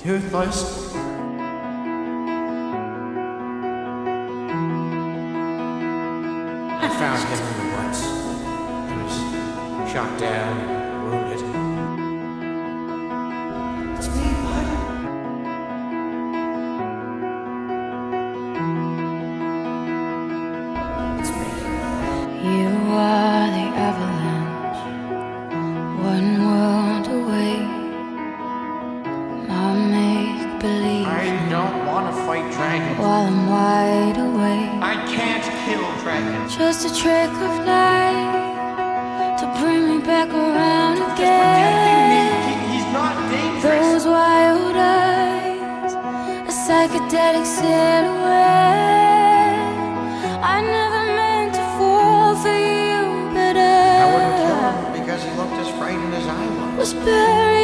Toothless. I found him in the woods. He was shot down and wounded. It's me, bud. It's me. You are the avalanche, one world away. My make-believe. I don't want to fight dragons. While I'm wide awake. I can't kill dragons. Just a trick of light to bring me back around again. He's not dangerous. Those wild eyes, a psychedelic silhouette. I never meant to fall for you, but I wouldn't kill him because he looked as frightened as I was. buried